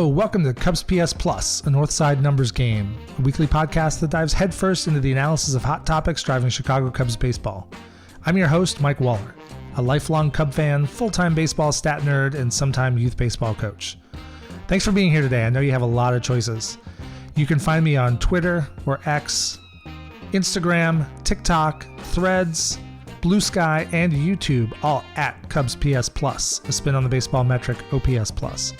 Hello, welcome to CubsPS Plus, a Northside numbers game, a weekly podcast that dives headfirst into the analysis of hot topics driving Chicago Cubs baseball. I'm your host, Mike Waller, a lifelong Cub fan, full-time baseball stat nerd, and sometime youth baseball coach. Thanks for being here today. I know you have a lot of choices. You can find me on Twitter or X, Instagram, TikTok, Threads, Blue Sky, and YouTube, all at CubsPS Plus, a spin on the baseball metric OPS Plus.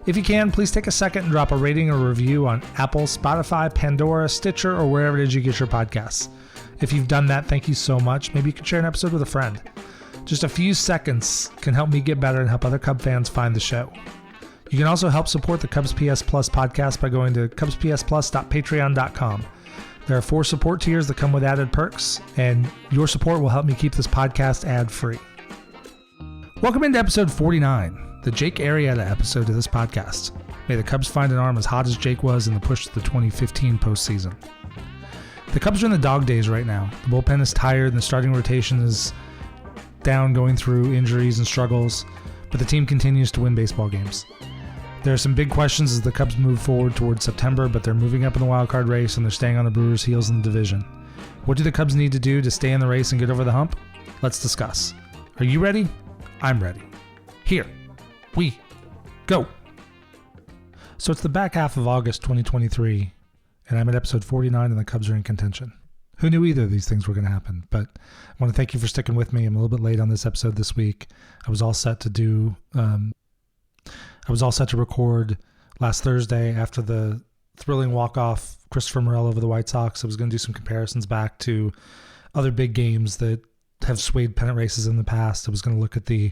If you can, please take a second and drop a rating or review on Apple, Spotify, Pandora, Stitcher, or wherever it is you get your podcasts. If you've done that, thank you so much. Maybe you could share an episode with a friend. Just a few seconds can help me get better and help other Cub fans find the show. You can also help support the CubsPS Plus podcast by going to cubspsplus.patreon.com. There are 4 support tiers that come with added perks, and your support will help me keep this podcast ad-free. Welcome into episode 49, the Jake Arrieta episode of this podcast. May the Cubs find an arm as hot as Jake was in the push to the 2015 postseason. The Cubs are in the dog days right now. The bullpen is tired and the starting rotation is down, going through injuries and struggles, but the team continues to win baseball games. There are some big questions as the Cubs move forward towards September, but they're moving up in the wild card race and they're staying on the Brewers' heels in the division. What do the Cubs need to do to stay in the race and get over the hump? Let's discuss. Are you ready? I'm ready. Here we go. So it's the back half of August 2023, and I'm at episode 49 and the Cubs are in contention. Who knew either of these things were going to happen? But I want to thank you for sticking with me. I'm a little bit late on this episode this week. I was all set to record last Thursday after the thrilling walk-off Christopher Morel over the White Sox. I was going to do some comparisons back to other big games that have swayed pennant races in the past. I was going to look at the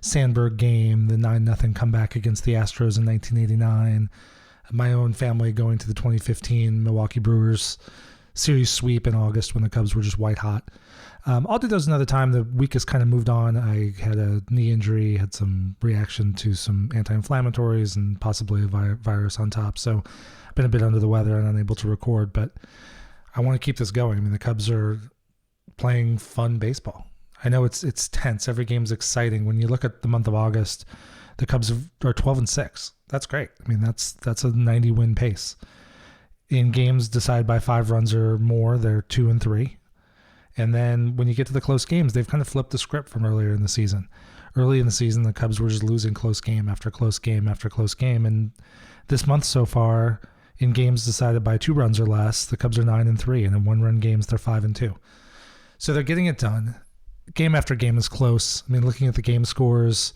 Sandberg game, the 9-0 comeback against the Astros in 1989, my own family going to the 2015 Milwaukee Brewers series sweep in August when the Cubs were just white hot. I'll do those another time. The week has kind of moved on. I had a knee injury, had some reaction to some anti-inflammatories and possibly a virus on top. So I've been a bit under the weather and unable to record, but I want to keep this going. I mean, the Cubs are playing fun baseball. I know it's tense. Every game's exciting. When you look at the month of August, the Cubs are 12-6. That's great. I mean, that's a 90-win pace. In games decided by 5 runs or more, they're 2-3. And then when you get to the close games, they've kind of flipped the script from earlier in the season. Early in the season, the Cubs were just losing close game after close game after close game. And this month so far, in games decided by 2 runs or less, the Cubs are 9-3. And in 1-run games, they're 5-2. So they're getting it done. Game after game is close. I mean, looking at the game scores,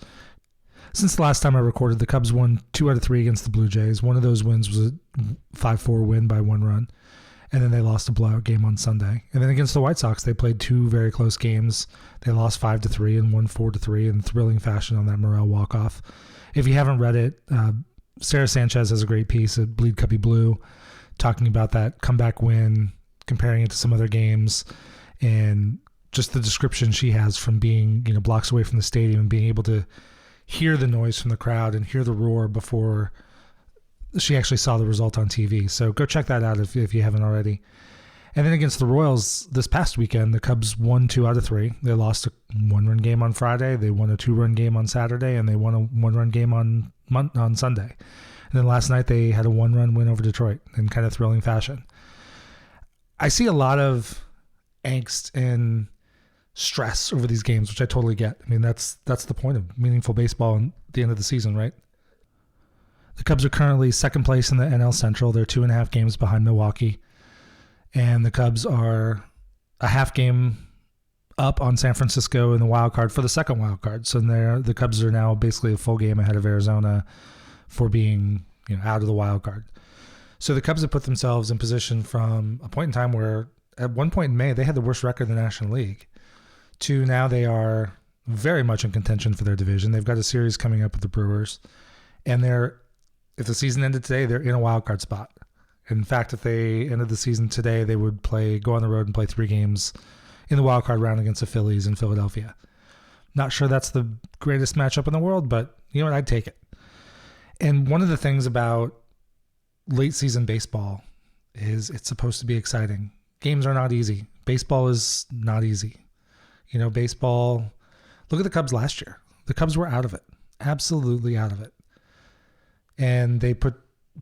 since the last time I recorded, the Cubs won 2 out of 3 against the Blue Jays. One of those wins was a 5-4 win by 1 run. And then they lost a blowout game on Sunday. And then against the White Sox, they played 2 very close games. They lost 5-3 and won 4-3 in thrilling fashion on that Morel walk-off. If you haven't read it, Sarah Sanchez has a great piece at Bleed Cuppy Blue talking about that comeback win, comparing it to some other games, and just the description she has from being, blocks away from the stadium and being able to hear the noise from the crowd and hear the roar before she actually saw the result on TV. So go check that out if you haven't already. And then against the Royals this past weekend, the Cubs won 2 out of 3. They lost a 1-run game on Friday. They won a 2-run game on Saturday, and they won a 1-run game on Sunday. And then last night they had a 1-run win over Detroit in kind of thrilling fashion. I see a lot of angst and stress over these games, which I totally get. I mean, that's the point of meaningful baseball at the end of the season, right? The Cubs are currently second place in the NL Central. They're 2.5 games behind Milwaukee. And the Cubs are a half game up on San Francisco in the wild card for the second wild card. So the Cubs are now basically a full game ahead of Arizona for being out of the wild card. So the Cubs have put themselves in position from a point in time where at one point in May, they had the worst record in the National League, to now they are very much in contention for their division. They've got a series coming up with the Brewers. And if the season ended today, they're in a wild card spot. In fact, if they ended the season today, they would go on the road and play 3 games in the wild card round against the Phillies in Philadelphia. Not sure that's the greatest matchup in the world, but you know what? I'd take it. And one of the things about late season baseball is it's supposed to be exciting. Games are not easy. Baseball is not easy. Baseball, look at the Cubs last year. The Cubs were out of it. Absolutely out of it. and they put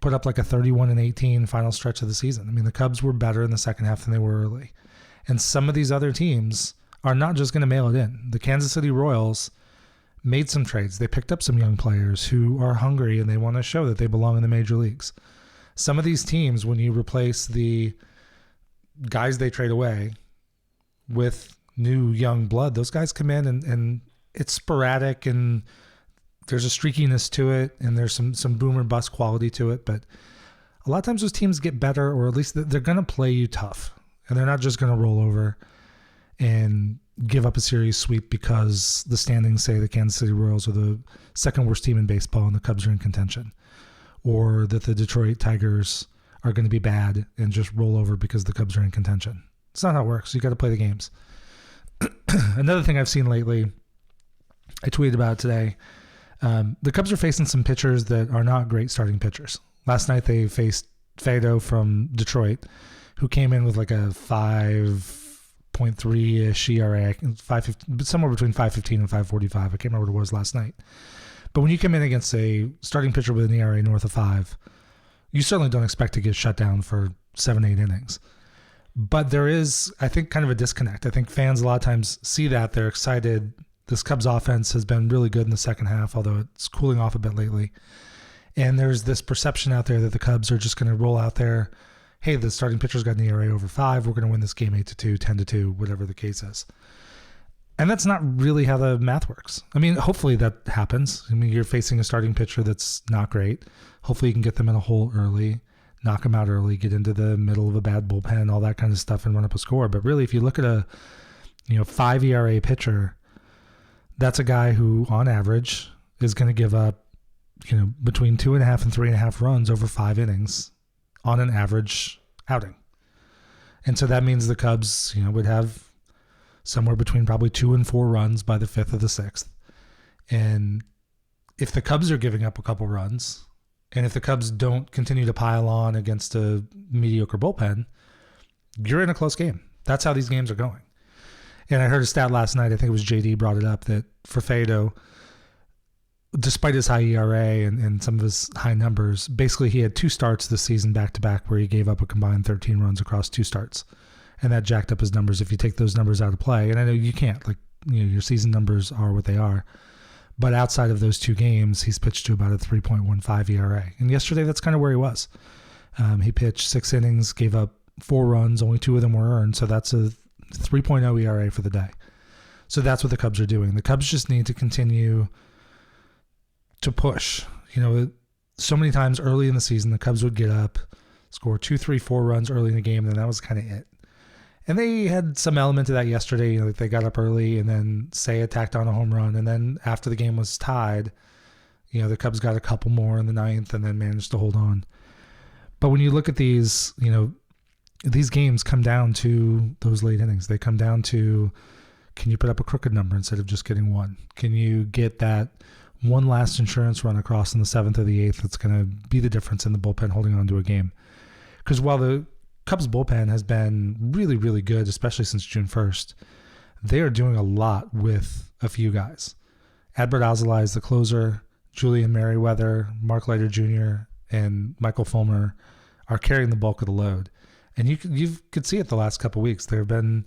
up like a 31-18 final stretch of the season. I mean, the Cubs were better in the second half than they were early. And some of these other teams are not just going to mail it in. The Kansas City Royals made some trades. They picked up some young players who are hungry and they want to show that they belong in the major leagues. Some of these teams, when you replace the guys they trade away with new young blood, those guys come in and it's sporadic and there's a streakiness to it and there's some boom or bust quality to it. But a lot of times those teams get better, or at least they're going to play you tough. And they're not just going to roll over and give up a series sweep because the standings say the Kansas City Royals are the second worst team in baseball and the Cubs are in contention, or that the Detroit Tigers are going to be bad and just roll over because the Cubs are in contention. It's not how it works. You got to play the games. Another thing I've seen lately, I tweeted about it today. The Cubs are facing some pitchers that are not great starting pitchers. Last night they faced Fado from Detroit, who came in with like a 5.3-ish ERA, somewhere between 5.15 and 5.45. I can't remember what it was last night. But when you come in against a starting pitcher with an ERA north of 5, you certainly don't expect to get shut down for 7-8 innings. But there is, I think, kind of a disconnect. I think fans a lot of times see that. They're excited. This Cubs offense has been really good in the second half, although it's cooling off a bit lately. And there's this perception out there that the Cubs are just going to roll out there. Hey, the starting pitcher's got an ERA over 5. We're going to win this game 8-2, 10-2, whatever the case is. And that's not really how the math works. I mean, hopefully that happens. I mean, you're facing a starting pitcher that's not great. Hopefully you can get them in a hole early, knock them out early, get into the middle of a bad bullpen, all that kind of stuff, and run up a score. But really, if you look at a 5 ERA pitcher, that's a guy who, on average, is going to give up between 2.5 and 3.5 runs over 5 innings on an average outing. And so that means the Cubs, would have somewhere between probably 2 and 4 runs by the 5th or the 6th. And if the Cubs are giving up a couple runs, and if the Cubs don't continue to pile on against a mediocre bullpen, you're in a close game. That's how these games are going. And I heard a stat last night, I think it was JD brought it up, that for Fado, despite his high ERA and some of his high numbers, basically he had 2 starts this season back-to-back where he gave up a combined 13 runs across 2 starts. And that jacked up his numbers if you take those numbers out of play. And I know you can't. Your season numbers are what they are. But outside of those 2 games, he's pitched to about a 3.15 ERA. And yesterday, that's kind of where he was. He pitched 6 innings, gave up 4 runs, only 2 of them were earned. So that's a 3.0 ERA for the day. So that's what the Cubs are doing. The Cubs just need to continue to push. So many times early in the season, the Cubs would get up, score 2, 3, 4 runs early in the game, and then that was kind of it. And they had some element of that yesterday. They got up early and then Seiya tacked on a home run. And then after the game was tied, the Cubs got a couple more in the 9th and then managed to hold on. But when you look at these, these games come down to those late innings. They come down to, can you put up a crooked number instead of just getting 1? Can you get that one last insurance run across in the 7th or the 8th that's going to be the difference in the bullpen holding on to a game? Because while the Cubs bullpen has been really, really good, especially since June 1st, they are doing a lot with a few guys. Adbert Alzolay is the closer. Julian Merriweather, Mark Leiter Jr., and Michael Fulmer are carrying the bulk of the load. And you could see it the last couple of weeks. There have been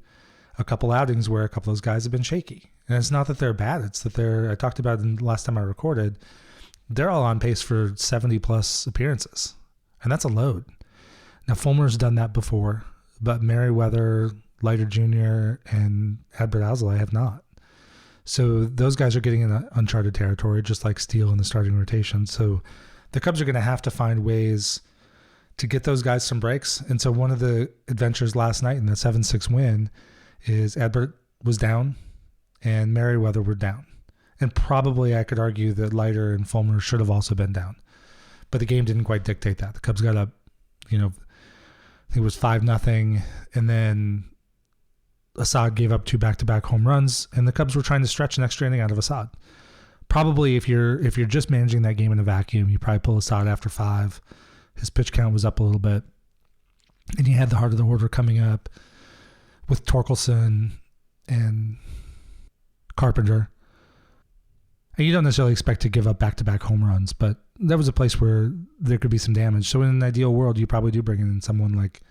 a couple outings where a couple of those guys have been shaky. And it's not that they're bad. It's that I talked about it the last time I recorded, they're all on pace for 70-plus appearances. And that's a load. Now, Fulmer's done that before, but Merriweather, Leiter Jr., and Adbert Alzolay have not. So those guys are getting in uncharted territory, just like Steele in the starting rotation. So the Cubs are going to have to find ways to get those guys some breaks. And so one of the adventures last night in the 7-6 win is Adbert was down and Merriweather were down. And probably I could argue that Leiter and Fulmer should have also been down. But the game didn't quite dictate that. The Cubs got up, I think it was 5-0, and then Assad gave up 2 back-to-back home runs, and the Cubs were trying to stretch an extra inning out of Assad. Probably if you're just managing that game in a vacuum, you probably pull Assad after 5. His pitch count was up a little bit, and you had the heart of the order coming up with Torkelson and Carpenter. And you don't necessarily expect to give up back-to-back home runs, but that was a place where there could be some damage. So in an ideal world, you probably do bring in someone like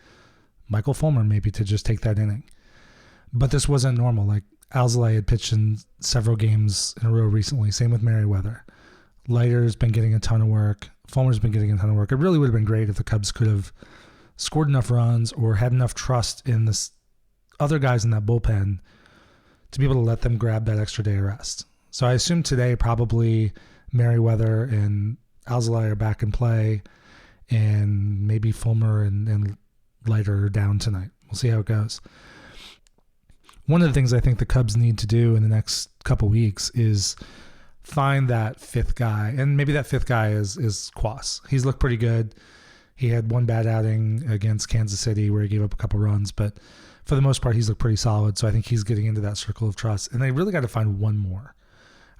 Michael Fulmer maybe to just take that inning. But this wasn't normal. Like Alzolay had pitched in several games in a row recently. Same with Merriweather. Leiter's been getting a ton of work. Fulmer's been getting a ton of work. It really would have been great if the Cubs could have scored enough runs or had enough trust in the other guys in that bullpen to be able to let them grab that extra day of rest. So I assume today probably Merriweather and Alzolay are back in play, and maybe Fulmer and Leiter are down tonight. We'll see how it goes. One of the things I think the Cubs need to do in the next couple weeks is find that fifth guy, and maybe that fifth guy is Quas. He's looked pretty good. He had one bad outing against Kansas City where he gave up a couple runs, but for the most part, he's looked pretty solid. So I think he's getting into that circle of trust, and they really got to find one more.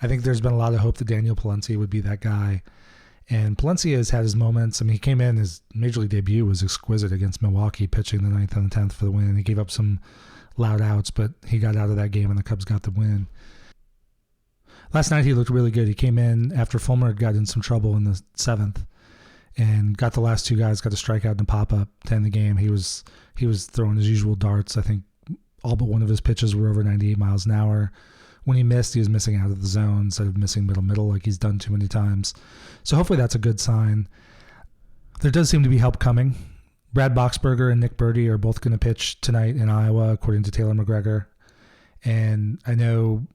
I think there's been a lot of hope that Daniel Palencia would be that guy. And Palencia has had his moments. I mean, he came in, his major league debut was exquisite against Milwaukee, pitching the 9th and the 10th for the win. He gave up some loud outs, but he got out of that game and the Cubs got the win. Last night he looked really good. He came in after Fulmer got in some trouble in the 7th and got the last two guys, got a strikeout and a pop-up to end the game. He was throwing his usual darts. I think all but one of his pitches were over 98 miles an hour. When he missed, he was missing out of the zone instead of missing middle like he's done too many times. So hopefully that's a good sign. There does seem to be help coming. Brad Boxberger and Nick Burdi are both going to pitch tonight in Iowa, according to Taylor McGregor. And I know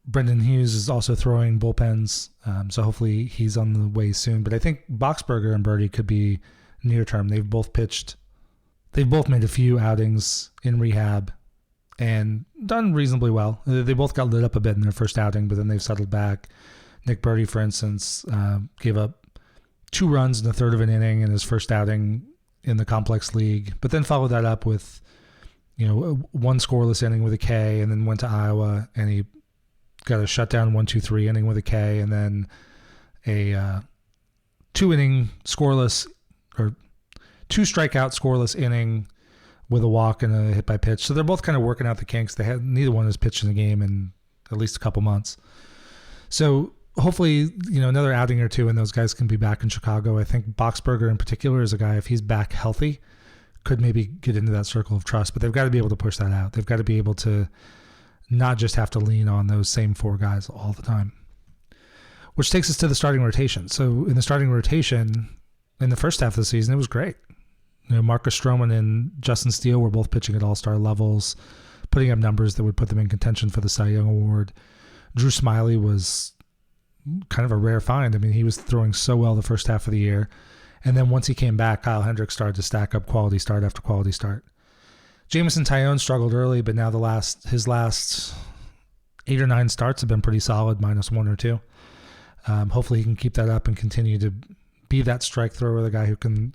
Brendan Hughes is also throwing bullpens, so hopefully he's on the way soon. But I think Boxberger and Burdi could be near term. They've both made a few outings in rehab and done reasonably well. They both got lit up a bit in their first outing, but then they've settled back. Nick Burdi, for instance, gave up 2 runs in the third of an inning in his first outing in the complex league, but then followed that up with, one scoreless inning with a K, and then went to Iowa and he got a shutdown 1-2-3 inning with a K, and then a 2-inning scoreless or 2 strikeout scoreless inning with a walk and a hit by pitch. So they're both kind of working out the kinks. Neither one has pitched in the game in at least a couple months. So hopefully, another outing or two and those guys can be back in Chicago. I think Boxberger in particular is a guy, if he's back healthy, could maybe get into that circle of trust, but they've got to be able to push that out. They've got to be able to not just have to lean on those same 4 guys all the time. Which takes us to the starting rotation. So in the starting rotation, in the first half of the season, it was great. Marcus Stroman and Justin Steele were both pitching at all-star levels, putting up numbers that would put them in contention for the Cy Young Award. Drew Smyly was kind of a rare find. I mean, he was throwing so well the first half of the year. And then once he came back, Kyle Hendricks started to stack up quality start after quality start. Jamison Tyone struggled early, but now his last 8 or 9 starts have been pretty solid, -1 or 2. Hopefully he can keep that up and continue to be that strike thrower, the guy who can,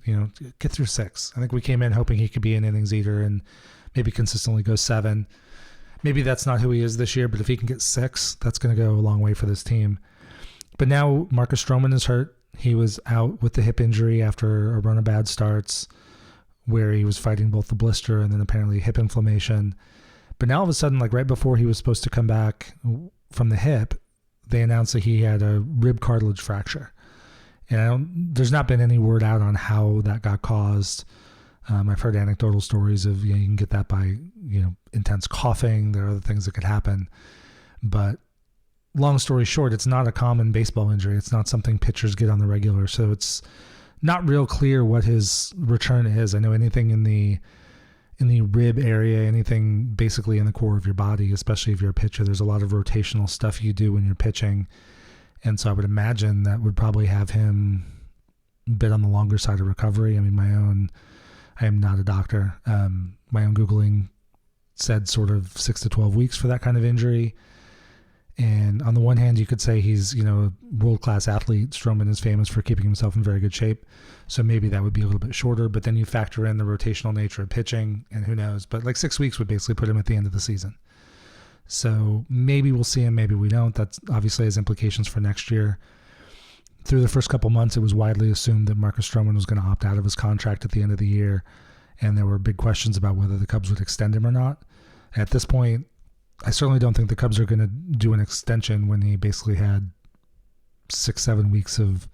get through 6. I think we came in hoping he could be an innings eater and maybe consistently go 7. Maybe that's not who he is this year, but if he can get 6, that's going to go a long way for this team. But now Marcus Stroman is hurt. He was out with the hip injury after a run of bad starts where he was fighting both the blister and then apparently hip inflammation. But now all of a sudden, like right before he was supposed to come back from the hip, they announced that he had a rib cartilage fracture. And there's not been any word out on how that got caused. I've heard anecdotal stories of, you can get that by, intense coughing. There are other things that could happen. But long story short, it's not a common baseball injury. It's not something pitchers get on the regular. So it's not real clear what his return is. I know anything in the rib area, anything basically in the core of your body, especially if you're a pitcher, there's a lot of rotational stuff you do when you're pitching. And so I would imagine that would probably have him a bit on the longer side of recovery. I mean, I am not a doctor. My own Googling said sort of 6 to 12 weeks for that kind of injury. And on the one hand, you could say he's, a world-class athlete. Stroman is famous for keeping himself in very good shape. So maybe that would be a little bit shorter, but then you factor in the rotational nature of pitching and who knows, but like 6 weeks would basically put him at the end of the season. So maybe we'll see him, maybe we don't. That's obviously has implications for next year. Through the first couple months, it was widely assumed that Marcus Stroman was going to opt out of his contract at the end of the year. And there were big questions about whether the Cubs would extend him or not. At this point, I certainly don't think the Cubs are going to do an extension when he basically had 6-7 weeks of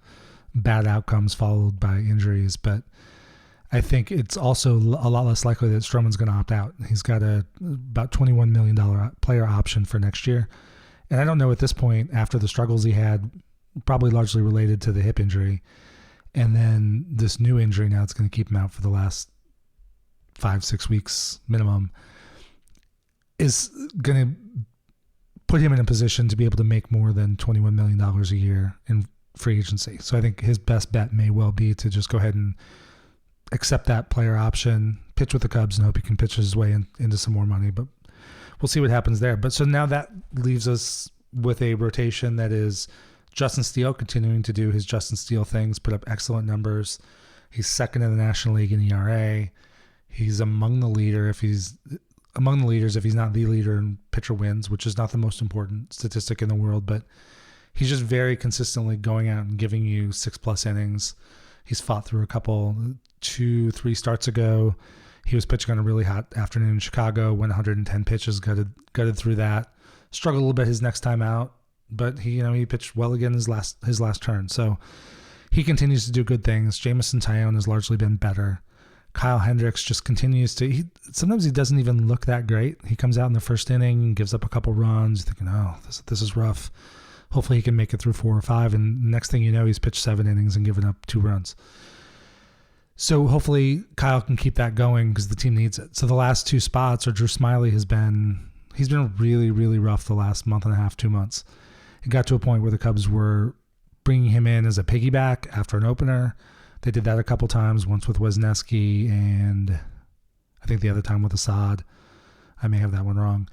bad outcomes followed by injuries. But I think it's also a lot less likely that Stroman's going to opt out. He's got about $21 million player option for next year. And I don't know at this point, after the struggles he had, probably largely related to the hip injury, and then this new injury now it's going to keep him out for the last 5-6 weeks minimum, is going to put him in a position to be able to make more than $21 million a year in free agency. So I think his best bet may well be to just go ahead and accept that player option, pitch with the Cubs, and hope he can pitch his way into some more money. But we'll see what happens there. But so now that leaves us with a rotation that is Justin Steele continuing to do his Justin Steele things, put up excellent numbers. He's second in the National League in ERA. He's among the leaders if he's not the leader in pitcher wins, which is not the most important statistic in the world, but he's just very consistently going out and giving you 6+ innings. He's fought through a couple, 2-3 starts ago. He was pitching on a really hot afternoon in Chicago, went 110 pitches, gutted through that. Struggled a little bit his next time out, but he pitched well again his last turn. So he continues to do good things. Jameson Taillon has largely been better. Kyle Hendricks just continues to. Sometimes he doesn't even look that great. He comes out in the first inning, gives up a couple runs, thinking, "Oh, this is rough." Hopefully, he can make it through 4 or 5. And next thing you know, he's pitched 7 innings and given up 2 runs. So hopefully, Kyle can keep that going because the team needs it. So the last 2 spots, or Drew Smyly he's been really, really rough the last month and a half, 2 months. It got to a point where the Cubs were bringing him in as a piggyback after an opener. They did that a couple times, once with Wisniewski and I think the other time with Assad. I may have that one wrong.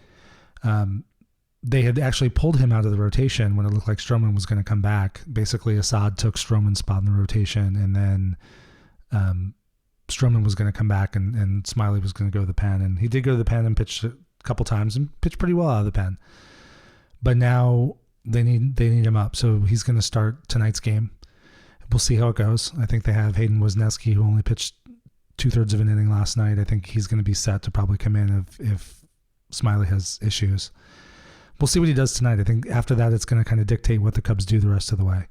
They had actually pulled him out of the rotation when it looked like Stroman was going to come back. Basically, Assad took Stroman's spot in the rotation, and then Stroman was going to come back and Smyly was going to go to the pen. And he did go to the pen and pitched a couple times and pitched pretty well out of the pen. But now they need him up. So he's going to start tonight's game. We'll see how it goes. I think they have Hayden Wisniewski, who only pitched 2/3 of an inning last night. I think he's going to be set to probably come in if Smyly has issues. We'll see what he does tonight. I think after that, it's going to kind of dictate what the Cubs do the rest of the way.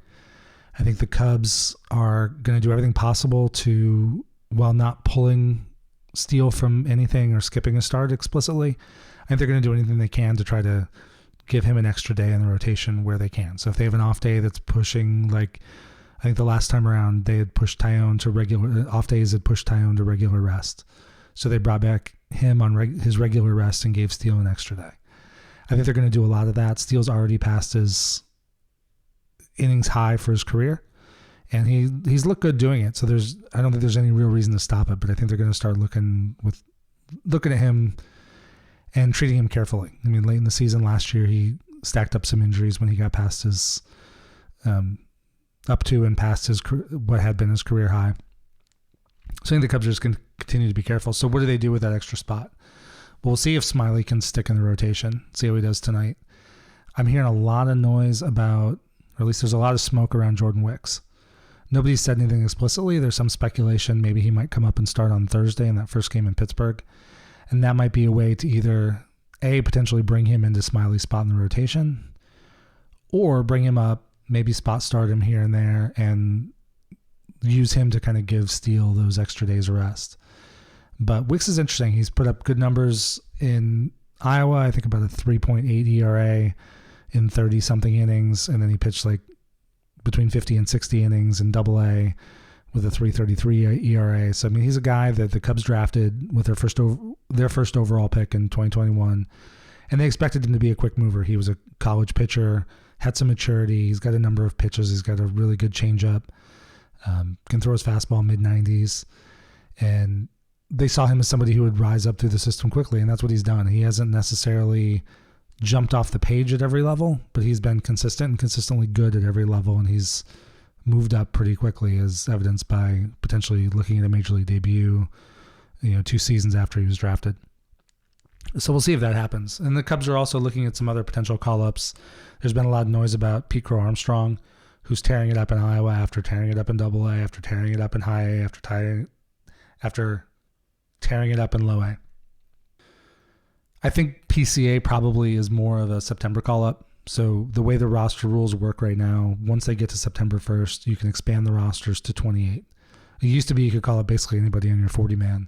I think the Cubs are going to do everything possible to, while not pulling Steele from anything or skipping a start explicitly, I think they're going to do anything they can to try to give him an extra day in the rotation where they can. So if they have an off day that's pushing, like I think the last time around they had pushed Taillon to regular off days, had pushed Taillon to regular rest. So they brought back him on his regular rest and gave Steele an extra day. I think they're going to do a lot of that. Steele's already passed his innings high for his career, and he's looked good doing it. So I don't think there's any real reason to stop it, but I think they're going to start looking at him and treating him carefully. I mean, late in the season last year, he stacked up some injuries when he got past his up to and past his what had been his career high. So I think the Cubs are just going to continue to be careful. So what do they do with that extra spot? Well, we'll see if Smyly can stick in the rotation, see how he does tonight. I'm hearing a lot of noise about, or at least there's a lot of smoke around Jordan Wicks. Nobody's said anything explicitly. There's some speculation maybe he might come up and start on Thursday in that first game in Pittsburgh. And that might be a way to either, A, potentially bring him into Smyly's spot in the rotation, or bring him up, maybe spot start him here and there, and use him to kind of give Steele those extra days of rest. But Wicks is interesting. He's put up good numbers in Iowa, I think about a 3.8 ERA in 30-something innings, and then he pitched like between 50 and 60 innings in AA with a 3.33 ERA. So, I mean, he's a guy that the Cubs drafted with their first overall pick in 2021, and they expected him to be a quick mover. He was a college pitcher, had some maturity. He's got a number of pitches. He's got a really good changeup, can throw his fastball mid-90s, and they saw him as somebody who would rise up through the system quickly, and that's what he's done. He hasn't necessarily jumped off the page at every level, but he's been consistent and consistently good at every level, and he's moved up pretty quickly, as evidenced by potentially looking at a major league debut, 2 seasons after he was drafted. So we'll see if that happens. And the Cubs are also looking at some other potential call-ups. There's been a lot of noise about Pete Crow Armstrong, who's tearing it up in Iowa after tearing it up in AA, after tearing it up in high A, after tearing it up in low A. I think PCA probably is more of a September call-up. So the way the roster rules work right now, once they get to September 1st, you can expand the rosters to 28. It used to be you could call up basically anybody on your 40-man,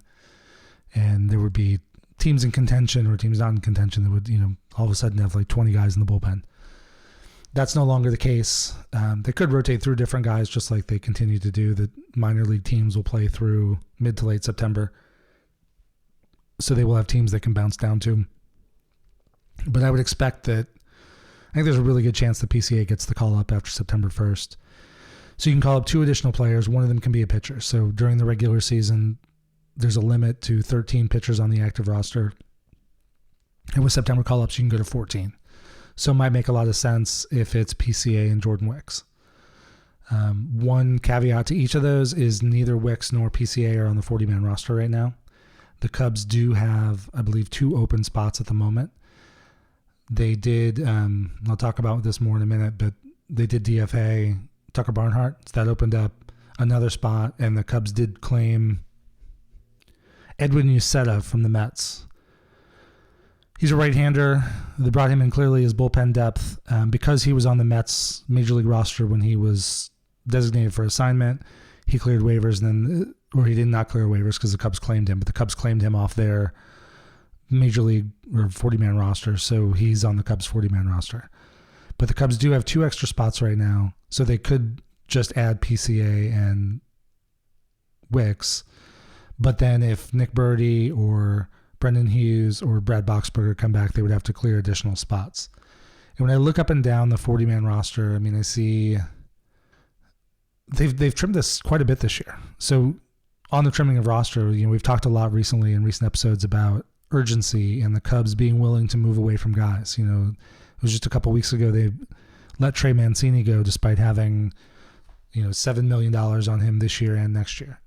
and there would be teams in contention or teams not in contention that would, all of a sudden have like 20 guys in the bullpen. That's no longer the case. They could rotate through different guys just like they continue to do. The minor league teams will play through mid to late September. So they will have teams they can bounce down to. But I would expect that, I think there's a really good chance the PCA gets the call up after September 1st. So you can call up 2 additional players. One of them can be a pitcher. So during the regular season, there's a limit to 13 pitchers on the active roster. And with September call-ups, you can go to 14. So it might make a lot of sense if it's PCA and Jordan Wicks. One caveat to each of those is neither Wicks nor PCA are on the 40-man roster right now. The Cubs do have, I believe, 2 open spots at the moment. They did, I'll talk about this more in a minute, but they did DFA Tucker Barnhart. So that opened up another spot, and the Cubs did claim Edwin Uceta from the Mets. He's a right-hander. They brought him in clearly as bullpen depth because he was on the Mets major league roster when he was designated for assignment. He cleared waivers, or he did not clear waivers because the Cubs claimed him, but the Cubs claimed him off their major league or 40-man roster, so he's on the Cubs 40-man roster. But the Cubs do have 2 extra spots right now, so they could just add PCA and Wicks. But then if Nick Birdie or Brendan Hughes or Brad Boxberger come back, they would have to clear additional spots. And when I look up and down the 40-man roster, I mean, I see they've trimmed this quite a bit this year. So on the trimming of roster, we've talked a lot recently in recent episodes about urgency and the Cubs being willing to move away from guys. It was just a couple weeks ago they let Trey Mancini go despite having, $7 million on him this year and next year.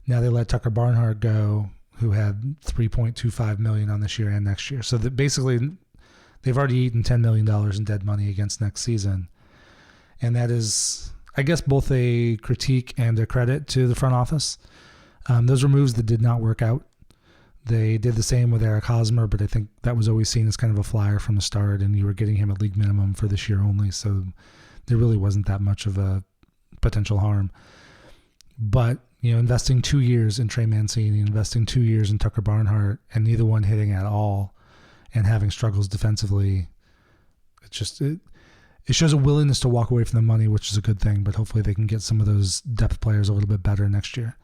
Now they let Tucker Barnhart go, who had $3.25 million on this year and next year. So that basically they've already eaten $10 million in dead money against next season. And that is, I guess, both a critique and a credit to the front office. Those were moves that did not work out. They did the same with Eric Hosmer, but I think that was always seen as kind of a flyer from the start, and you were getting him at league minimum for this year only. So there really wasn't that much of a potential harm. But investing 2 years in Trey Mancini, investing 2 years in Tucker Barnhart, and neither one hitting at all, and having struggles defensively, it shows a willingness to walk away from the money, which is a good thing. But hopefully they can get some of those depth players a little bit better next year.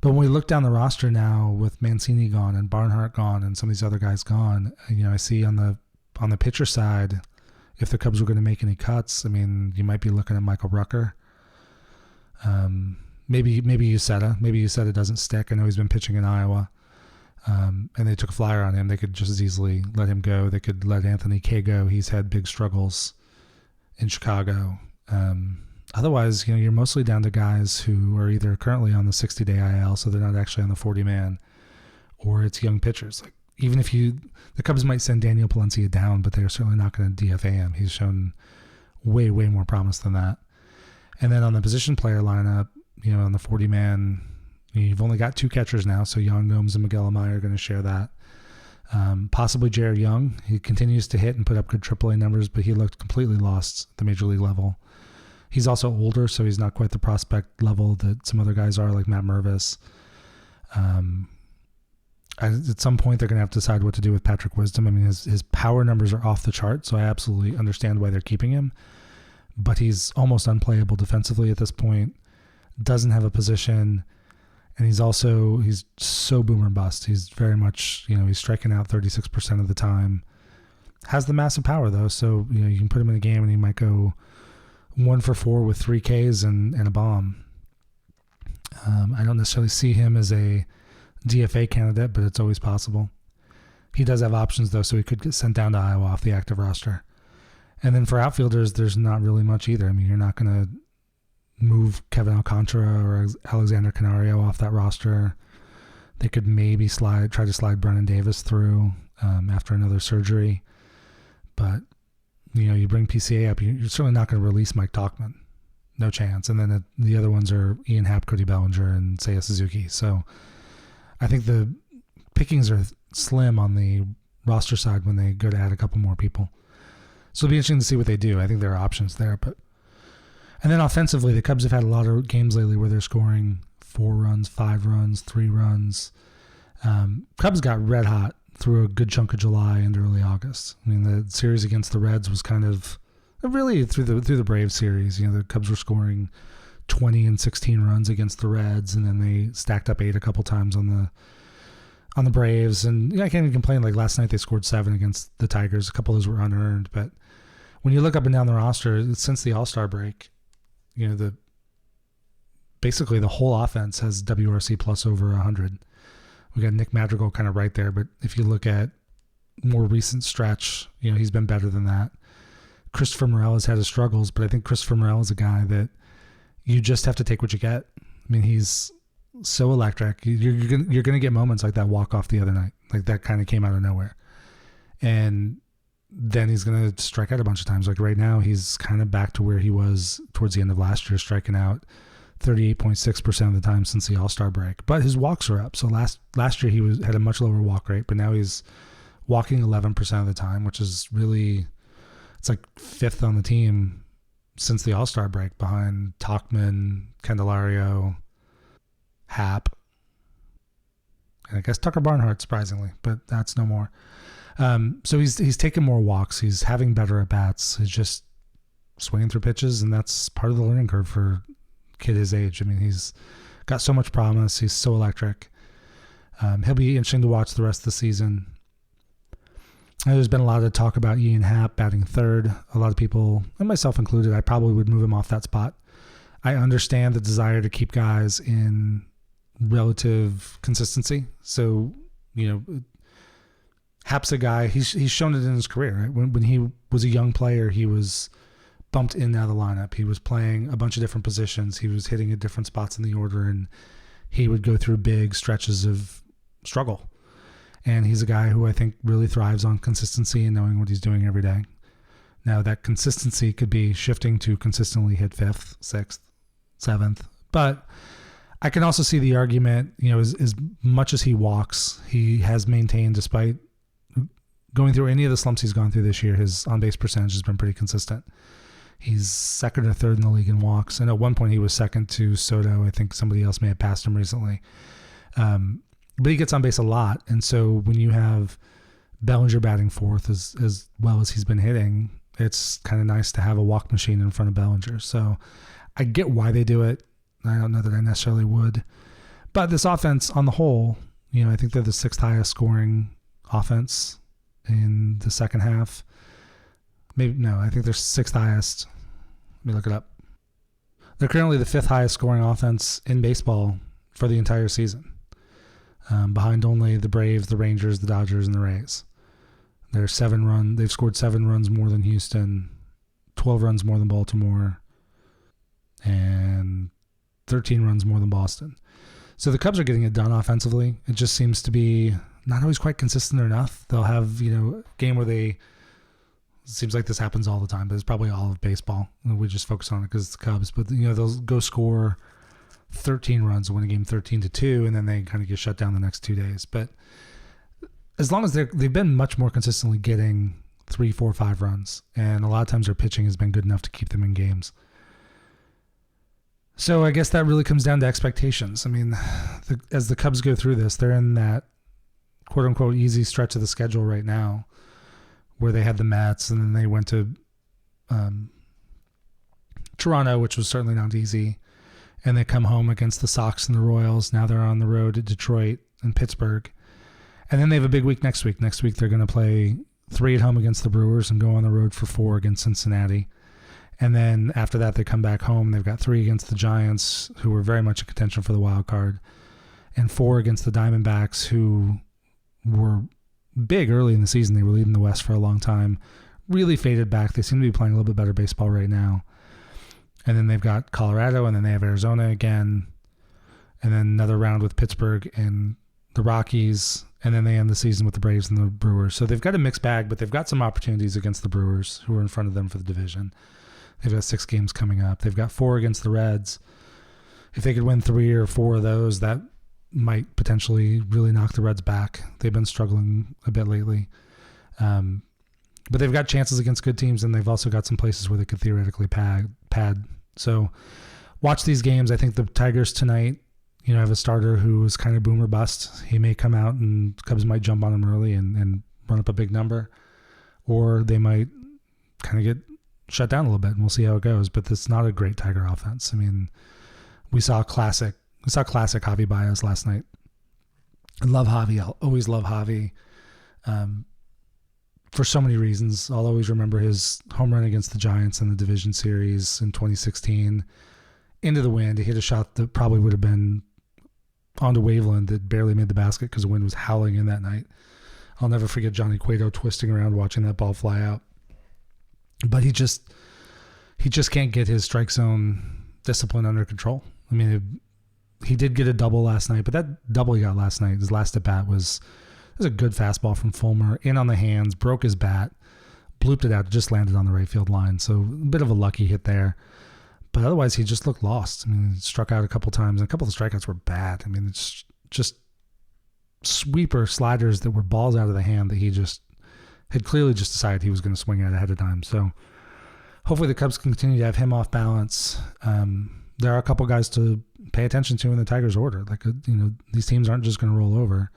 But when we look down the roster now with Mancini gone and Barnhart gone and some of these other guys gone, I see on the pitcher side, if the Cubs were going to make any cuts, I mean, you might be looking at Michael Rucker. Maybe Uceta. Maybe Uceta doesn't stick. I know he's been pitching in Iowa, and they took a flyer on him. They could just as easily let him go. They could let Anthony Kay go. He's had big struggles in Chicago. Otherwise, you're mostly down to guys who are either currently on the 60-day IL, so they're not actually on the 40-man, or it's young pitchers. Like even if the Cubs might send Daniel Palencia down, but they're certainly not going to DFA him. He's shown way, way more promise than that. And then on the position player lineup, on the 40-man, you've only got 2 catchers now, so Yan Gomes and Miguel Amaya are going to share that. Possibly Jared Young. He continues to hit and put up good AAA numbers, but he looked completely lost at the major league level. He's also older, so he's not quite the prospect level that some other guys are, like Matt Mervis. At some point, they're going to have to decide what to do with Patrick Wisdom. I mean, his power numbers are off the chart, so I absolutely understand why they're keeping him. But he's almost unplayable defensively at this point. Doesn't have a position, and he's so boomer bust. He's very much, he's striking out 36% of the time. Has the massive power though, so you can put him in a game and he might go 1 for 4 with 3 Ks and a bomb. I don't necessarily see him as a DFA candidate, but it's always possible. He does have options though, so he could get sent down to Iowa off the active roster. And then for outfielders, there's not really much either. I mean, you're not going to move Kevin Alcantara or Alexander Canario off that roster. They could maybe try to slide Brennan Davis through after another surgery. But, you bring PCA up, you're certainly not going to release Mike Tauchman. No chance. And then the other ones are Ian Happ, Cody Bellinger, and Seiya Suzuki. So I think the pickings are slim on the roster side when they go to add a couple more people. So it'll be interesting to see what they do. I think there are options there. And then offensively, the Cubs have had a lot of games lately where they're scoring 4 runs, 5 runs, 3 runs. Cubs got red hot through a good chunk of July and early August. I mean, the series against the Reds was kind of really through the Braves series. The Cubs were scoring 20 and 16 runs against the Reds, and then they stacked up 8 a couple times on the Braves. And I can't even complain. Like last night, they scored 7 against the Tigers. A couple of those were unearned, but when you look up and down the roster since the All-Star break, basically the whole offense has WRC plus over 100. We got Nick Madrigal kind of right there, but if you look at more recent stretch, he's been better than that. Christopher Morel has had his struggles, but I think Christopher Morel is a guy that you just have to take what you get. I mean, he's so electric. You're gonna get moments like that walk off the other night, like that kind of came out of nowhere, and then he's gonna strike out a bunch of times. Like right now, he's kind of back to where he was towards the end of last year, striking out 38.6% of the time since the All-Star break. But his walks are up. So last year he had a much lower walk rate, but now he's walking 11% of the time, which is really, it's like 5th on the team since the All-Star break, behind Tauchman, Candelario, Happ, and I guess Tucker Barnhart, surprisingly, but that's no more. So he's taking more walks. He's having better at bats. He's just swinging through pitches, and that's part of the learning curve for a kid his age. I mean, he's got so much promise. He's so electric. He'll be interesting to watch the rest of the season. There's been a lot of talk about Ian Happ batting third. A lot of people, and myself included, I probably would move him off that spot. I understand the desire to keep guys in relative consistency. So, Happ's a guy, he's shown it in his career, right? When he was a young player, he was bumped in and out of the lineup. He was playing a bunch of different positions. He was hitting at different spots in the order, and he would go through big stretches of struggle. And he's a guy who I think really thrives on consistency and knowing what he's doing every day. Now, that consistency could be shifting to consistently hit 5th, 6th, 7th. But I can also see the argument, as much as he walks, he has maintained, despite going through any of the slumps he's gone through this year, his on-base percentage has been pretty consistent. He's 2nd or 3rd in the league in walks. And at one point he was 2nd to Soto. I think somebody else may have passed him recently. But he gets on base a lot. And so when you have Bellinger batting 4th as well as he's been hitting, it's kind of nice to have a walk machine in front of Bellinger. So I get why they do it. I don't know that I necessarily would. But this offense on the whole, I think they're the 6th highest scoring offense in the second half. Maybe, no, I think they're 6th highest. Let me look it up. They're currently the 5th highest scoring offense in baseball for the entire season. Behind only the Braves, the Rangers, the Dodgers, and the Rays. They've scored 7 runs more than Houston, 12 runs more than Baltimore, and 13 runs more than Boston. So the Cubs are getting it done offensively. It just seems to be not always quite consistent enough. They'll have, a game where it seems like this happens all the time, but it's probably all of baseball. We just focus on it because it's the Cubs. But, they'll go score 13 runs and win a game 13-2, and then they kind of get shut down the next 2 days. But as long as they've been much more consistently getting 3, 4, 5 runs, and a lot of times their pitching has been good enough to keep them in games. So I guess that really comes down to expectations. I mean, as the Cubs go through this, they're in that quote-unquote easy stretch of the schedule right now where they had the Mets, and then they went to Toronto, which was certainly not easy. And they come home against the Sox and the Royals. Now they're on the road at Detroit and Pittsburgh. And then they have a big week next week. Next week they're going to play 3 at home against the Brewers and go on the road for 4 against Cincinnati. And then after that they come back home. They've got 3 against the Giants, who were very much in contention for the wild card, and 4 against the Diamondbacks, who were big early in the season. They were leading the West for a long time. Really faded back. They seem to be playing a little bit better baseball right now. And then they've got Colorado, and then they have Arizona again, and then another round with Pittsburgh and the Rockies, and then they end the season with the Braves and the Brewers. So they've got a mixed bag, but they've got some opportunities against the Brewers, who are in front of them for the division. They've got 6 games coming up. They've got 4 against the Reds. If they could win 3 or 4 of those, that might potentially really knock the Reds back. They've been struggling a bit lately. But they've got chances against good teams, and they've also got some places where they could theoretically pad. So watch these games. I think the Tigers tonight, have a starter who is kind of boom or bust. He may come out and Cubs might jump on him early and run up a big number, or they might kind of get shut down a little bit, and we'll see how it goes. But it's not a great Tiger offense. I mean, we saw classic Javi Baez last night. I love Javi. I'll always love Javi. For so many reasons. I'll always remember his home run against the Giants in the division series in 2016. Into the wind. He hit a shot that probably would have been onto Waveland that barely made the basket because the wind was howling in that night. I'll never forget Johnny Cueto twisting around watching that ball fly out. But he just can't get his strike zone discipline under control. I mean, he did get a double last night, but that double he got last night, his last at bat was a good fastball from Fulmer, in on the hands, broke his bat, blooped it out, just landed on the right field line. So a bit of a lucky hit there. But otherwise, he just looked lost. I mean, he struck out a couple times, and a couple of the strikeouts were bad. I mean, it's just sweeper sliders that were balls out of the hand that he just had clearly just decided he was going to swing at ahead of time. So hopefully the Cubs continue to have him off balance. There are a couple guys to pay attention to in the Tigers order. Like, these teams aren't just going to roll over.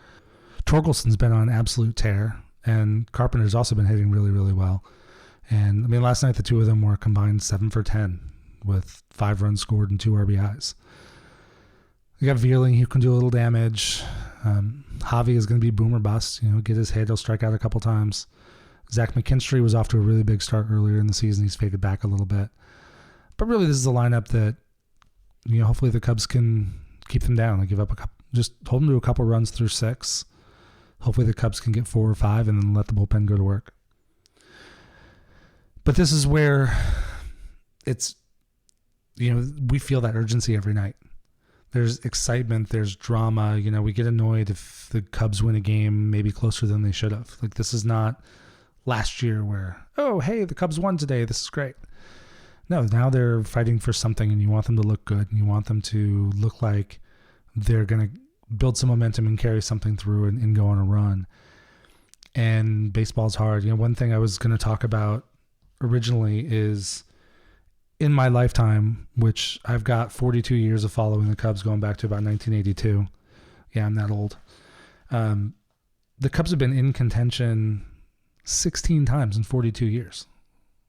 Torkelson's been on an absolute tear, and Carpenter's also been hitting really, really well. And, I mean, last night the two of them were combined 7 for 10 with 5 runs scored and 2 RBIs. You got Veerling, who can do a little damage. Javi is going to be boom or bust. Get his hit. He'll strike out a couple times. Zach McKinstry was off to a really big start earlier in the season. He's faded back a little bit. But really, this is a lineup that, hopefully the Cubs can keep them down. They give up just hold them to a couple runs through 6. Hopefully the Cubs can get 4 or 5 and then let the bullpen go to work. But this is where it's, we feel that urgency every night. There's excitement, there's drama. We get annoyed if the Cubs win a game maybe closer than they should have. Like, this is not last year where, oh, hey, the Cubs won today, this is great. No, now they're fighting for something, and you want them to look good, and you want them to look like they're going to build some momentum and carry something through and go on a run. And baseball's hard. One thing I was going to talk about originally is, in my lifetime, which I've got 42 years of following the Cubs going back to about 1982. Yeah, I'm that old. The Cubs have been in contention 16 times in 42 years.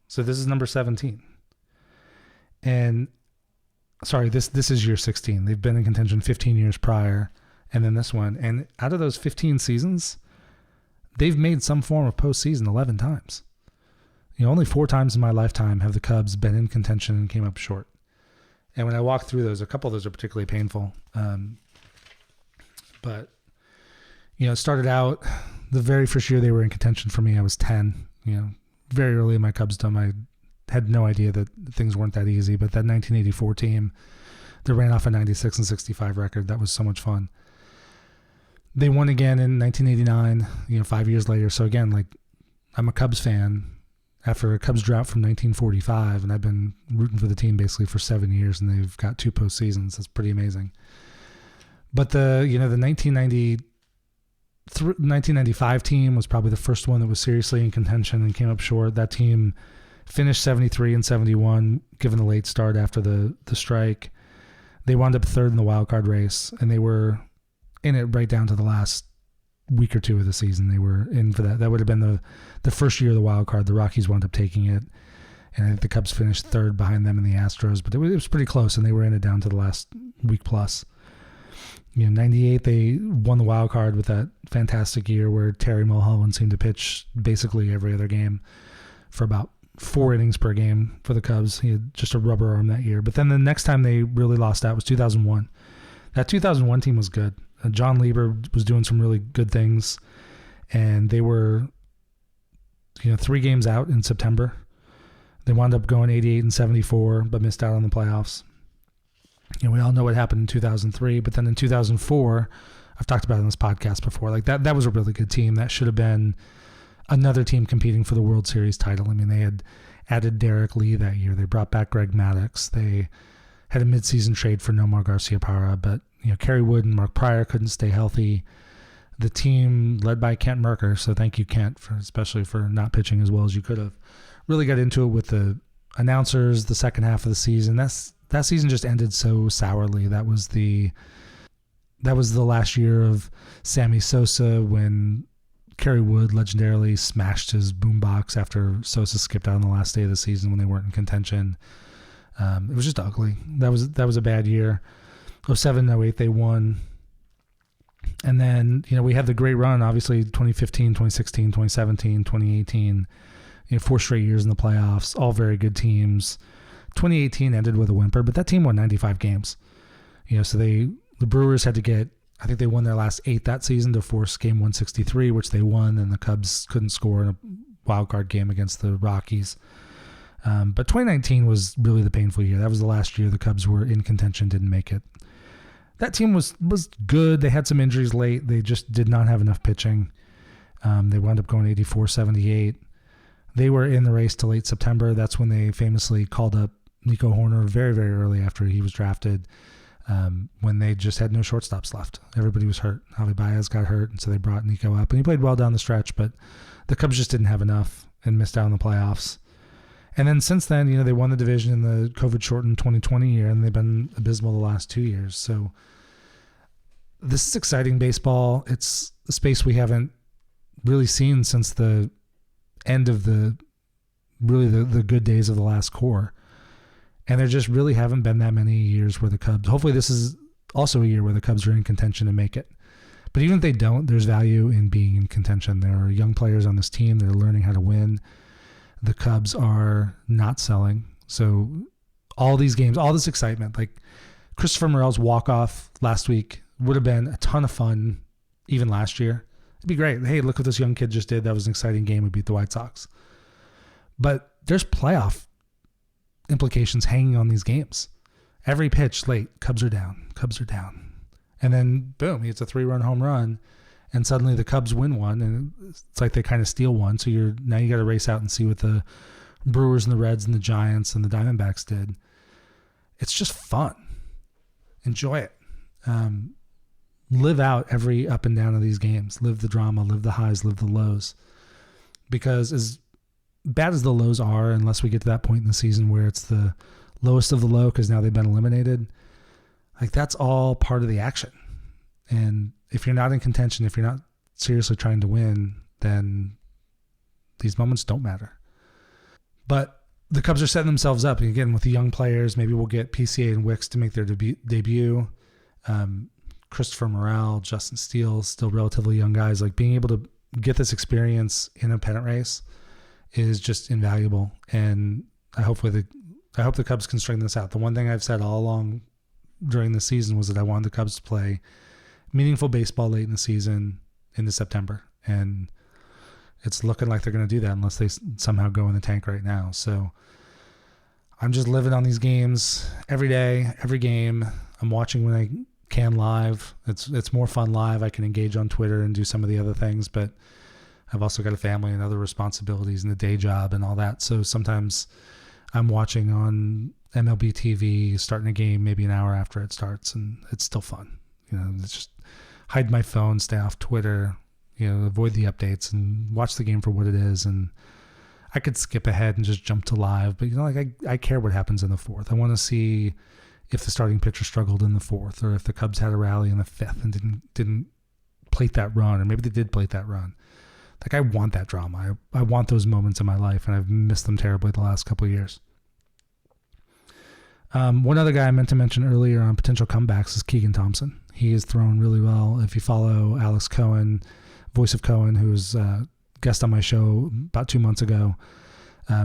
So this is number 17. And sorry, this is year 16. They've been in contention 15 years prior, and then this one. And out of those 15 seasons, they've made some form of postseason 11 times. Only 4 times in my lifetime have the Cubs been in contention and came up short. And when I walk through those, a couple of those are particularly painful. But, it started out the very first year they were in contention for me, I was 10. Very early in my Cubsdom, I had no idea that things weren't that easy. But that 1984 team that ran off a 96 and 65 record, that was so much fun. They won again in 1989, 5 years later. So again, like, I'm a Cubs fan after a Cubs drought from 1945, and I've been rooting for the team basically for 7 years, and they've got 2 postseasons. That's pretty amazing. But the 1995 team was probably the first one that was seriously in contention and came up short. That team finished 73 and 71, given the late start after the strike. They wound up 3rd in the wild card race, and they were in it right down to the last week or 2 of the season. They were in for that. That would have been the first year of the wild card. The Rockies wound up taking it, and I think the Cubs finished 3rd behind them in the Astros, but it was pretty close, and they were in it down to the last week plus. 98, they won the wild card with that fantastic year where Terry Mulholland seemed to pitch basically every other game for about 4 innings per game for the Cubs. He had just a rubber arm that year. But then the next time they really lost out was 2001. That 2001 team was good. John Lieber was doing some really good things, and they were, 3 games out in September. They wound up going 88 and 74, but missed out on the playoffs. We all know what happened in 2003, but then in 2004, I've talked about it on this podcast before, like that was a really good team. That should have been another team competing for the World Series title. I mean, they had added Derek Lee that year. They brought back Greg Maddux. They had a midseason trade for Nomar Garciaparra, but Kerry Wood and Mark Pryor couldn't stay healthy. The team led by Kent Merker, so thank you, Kent, especially for not pitching as well as you could have. Really got into it with the announcers the second half of the season. That season just ended so sourly. That was the last year of Sammy Sosa when Kerry Wood legendarily smashed his boombox after Sosa skipped out on the last day of the season when they weren't in contention. It was just ugly. That was a bad year. 07, 08 they won. And then, we had the great run, obviously 2015, 2016, 2017, 2018, 4 straight years in the playoffs, all very good teams. 2018 ended with a whimper, but that team won 95 games. So the Brewers had to get, I think they won their last 8 that season to force game 163, which they won, and the Cubs couldn't score in a wild card game against the Rockies. But 2019 was really the painful year. That was the last year the Cubs were in contention, didn't make it. That team was good. They had some injuries late. They just did not have enough pitching. They wound up going 84-78. They were in the race till late September. That's when they famously called up Nico Horner very, very early after he was drafted, when they just had no shortstops left. Everybody was hurt. Javi Baez got hurt, and so they brought Nico up. And he played well down the stretch, but the Cubs just didn't have enough and missed out on the playoffs. And then since then, they won the division in the COVID-shortened 2020 year, and they've been abysmal the last 2 years. So this is exciting baseball. It's a space we haven't really seen since the end of the good days of the last core. And there just really haven't been that many years where the Cubs, hopefully this is also a year where the Cubs are in contention to make it. But even if they don't, there's value in being in contention. There are young players on this team that are learning how to win. The Cubs are not selling. So all these games, all this excitement, like Christopher Morel's walk-off last week would have been a ton of fun even last year. It'd be great. Hey, look what this young kid just did. That was an exciting game. We beat the White Sox. But there's playoff implications hanging on these games. Every pitch late, Cubs are down. And then, boom, he hits a 3-run home run. And suddenly the Cubs win one, and it's like they kind of steal one. So now you got to race out and see what the Brewers and the Reds and the Giants and the Diamondbacks did. It's just fun. Enjoy it. Live out every up and down of these games. Live the drama, live the highs, live the lows. Because as bad as the lows are, unless we get to that point in the season where it's the lowest of the low because now they've been eliminated, like that's all part of the action. And if you're not in contention, if you're not seriously trying to win, then these moments don't matter. But the Cubs are setting themselves up. And again, with the young players, maybe we'll get PCA and Wicks to make their debut. Christopher Morel, Justin Steele, still relatively young guys. Like being able to get this experience in a pennant race is just invaluable. And I hope the Cubs can string this out. The one thing I've said all along during the season was that I wanted the Cubs to play meaningful baseball late in the season into September. And it's looking like they're going to do that unless they somehow go in the tank right now. So I'm just living on these games every day, every game. I'm watching when I can live. It's more fun live. I can engage on Twitter and do some of the other things, but I've also got a family and other responsibilities and a day job and all that. So sometimes I'm watching on MLB TV, starting a game maybe an hour after it starts, and it's still fun. It's just hide my phone, stay off Twitter, avoid the updates and watch the game for what it is. And I could skip ahead and just jump to live, but I care what happens in the fourth. I want to see if the starting pitcher struggled in the fourth, or if the Cubs had a rally in the fifth and didn't plate that run, or maybe they did plate that run. Like I want that drama. I want those moments in my life, and I've missed them terribly the last couple of years. One other guy I meant to mention earlier on potential comebacks is Keegan Thompson. He has thrown really well. If you follow Alex Cohen, voice of Cohen, who was a guest on my show about 2 months ago,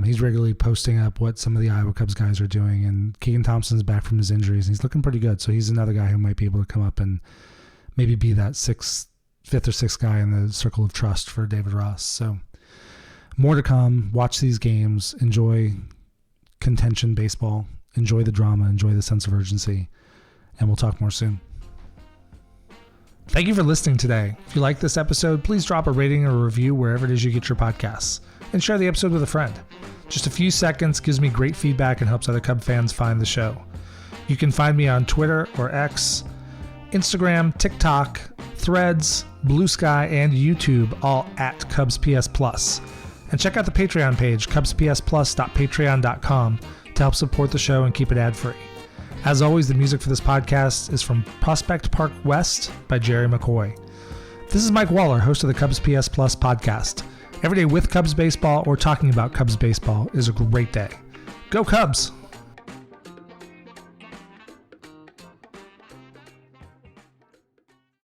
he's regularly posting up what some of the Iowa Cubs guys are doing. And Keegan Thompson's back from his injuries, and he's looking pretty good. So he's another guy who might be able to come up and maybe be that fifth or sixth guy in the circle of trust for David Ross. So more to come. Watch these games. Enjoy contention baseball. Enjoy the drama. Enjoy the sense of urgency. And we'll talk more soon. Thank you for listening today. If you like this episode, please drop a rating or a review wherever it is you get your podcasts, and share the episode with a friend. Just a few seconds gives me great feedback and helps other Cub fans find the show. You can find me on Twitter or X, Instagram, TikTok, Threads, Blue Sky, and YouTube, all at CubsPS Plus. And check out the Patreon page, cubspsplus.patreon.com, to help support the show and keep it ad-free. As always, the music for this podcast is from Prospect Park West by Jerry McCoy. This is Mike Waller, host of the CubsPS Plus podcast. Every day with Cubs baseball or talking about Cubs baseball is a great day. Go Cubs!